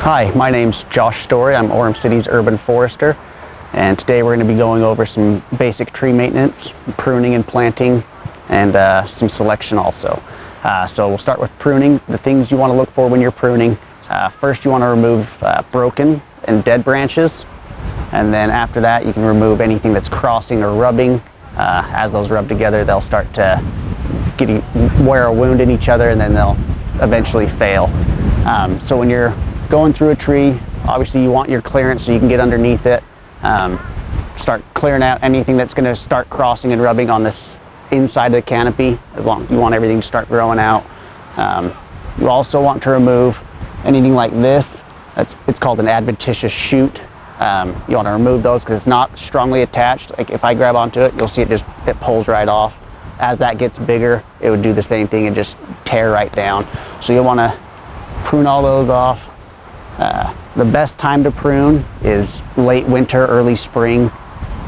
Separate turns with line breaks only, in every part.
Hi, my name's Josh Story. I'm Orem City's urban forester, and today we're going to be going over some basic tree maintenance, pruning and planting, and some selection also. So we'll start with pruning. The things you want to look for when you're pruning. First, you want to remove broken and dead branches, and then after that you can remove anything that's crossing or rubbing. As those rub together, they'll start to wear a wound in each other, and then they'll eventually fail. So when you're going through a tree, obviously you want your clearance so you can get underneath it. Start clearing out anything that's going to start crossing and rubbing on this inside of the canopy. As long as you want everything to start growing out. You also want to remove anything like this. It's called an adventitious shoot. You want to remove those because it's not strongly attached. Like if I grab onto it, you'll see it pulls right off. As that gets bigger, it would do the same thing and just tear right down. So you'll want to prune all those off. The best time to prune is late winter, early spring.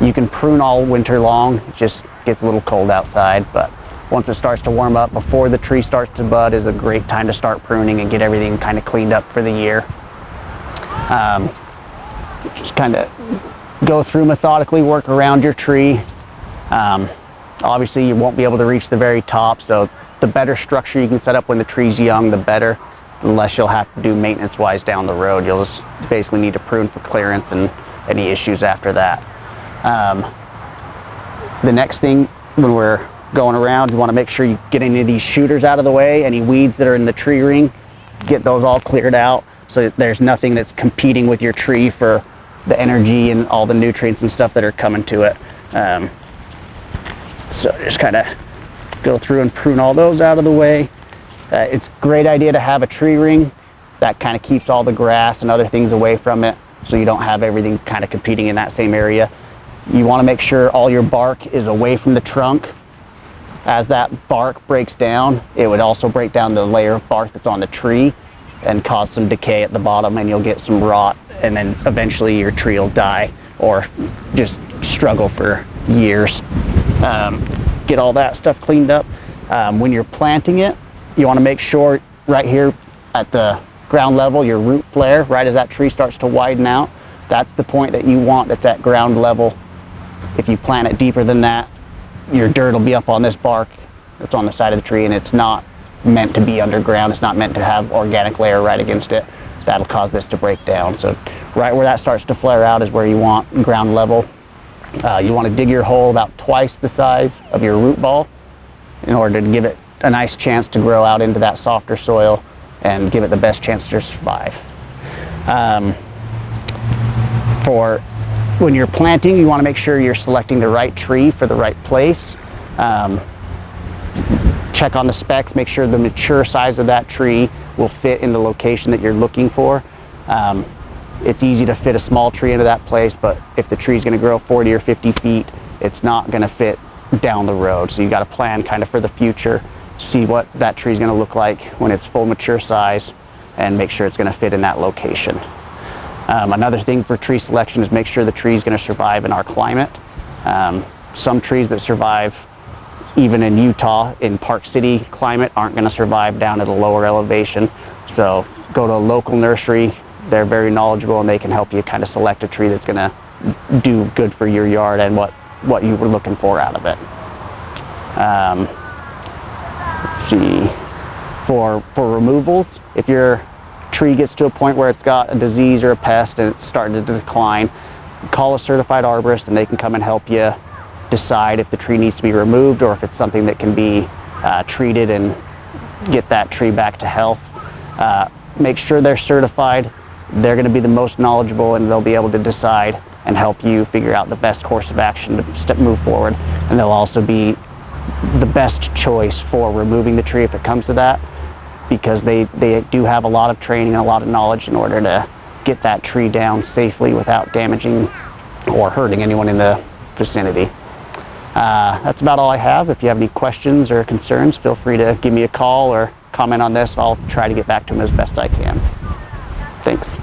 You can prune all winter long. It just gets a little cold outside, but once it starts to warm up, before the tree starts to bud, is a great time to start pruning and get everything kind of cleaned up for the year. Just kind of go through methodically, work around your tree. Obviously you won't be able to reach the very top, so the better structure you can set up when the tree's young, the better. The less you'll have to do maintenance wise down the road. You'll just basically need to prune for clearance and any issues after that. The next thing when we're going around, you want to make sure you get any of these shooters out of the way, any weeds that are in the tree ring, get those all cleared out so that there's nothing that's competing with your tree for the energy and all the nutrients and stuff that are coming to it. So just kind of go through and prune all those out of the way. It's a great idea to have a tree ring that kind of keeps all the grass and other things away from it, so you don't have everything kind of competing in that same area. You want to make sure all your bark is away from the trunk. As that bark breaks down, it would also break down the layer of bark that's on the tree and cause some decay at the bottom, and you'll get some rot, and then eventually your tree will die or just struggle for years. Get all that stuff cleaned up. When you're planting it, you want to make sure right here at the ground level, your root flare, right as that tree starts to widen out, that's the point that you want that's at ground level. If you plant it deeper than that, your dirt will be up on this bark that's on the side of the tree, and it's not meant to be underground. It's not meant to have organic layer right against it. That'll cause this to break down. So right where that starts to flare out is where you want ground level. You want to dig your hole about twice the size of your root ball in order to give it a nice chance to grow out into that softer soil and give it the best chance to survive. For when you're planting, you want to make sure you're selecting the right tree for the right place. Check on the specs, make sure the mature size of that tree will fit in the location that you're looking for. It's easy to fit a small tree into that place, but if the tree is going to grow 40 or 50 feet, it's not going to fit down the road. So you got to plan kind of for the future, see what that tree is going to look like when it's full mature size, and make sure it's going to fit in that location. Another thing for tree selection is make sure the tree is going to survive in our climate. Some trees that survive even in Utah in Park City climate aren't going to survive down at a lower elevation. So go to a local nursery. They're very knowledgeable, and they can help you kind of select a tree that's going to do good for your yard and what you were looking for out of it. Let's see, for removals, if your tree gets to a point where it's got a disease or a pest and it's starting to decline, call a certified arborist and they can come and help you decide if the tree needs to be removed or if it's something that can be treated and get that tree back to health. Make sure they're certified. They're going to be the most knowledgeable, and they'll be able to decide and help you figure out the best course of action to move forward. And they'll also be the best choice for removing the tree if it comes to that, because they do have a lot of training and a lot of knowledge in order to get that tree down safely without damaging or hurting anyone in the vicinity. That's about all I have. If you have any questions or concerns, feel free to give me a call or comment on this. I'll try to get back to them as best I can. Thanks.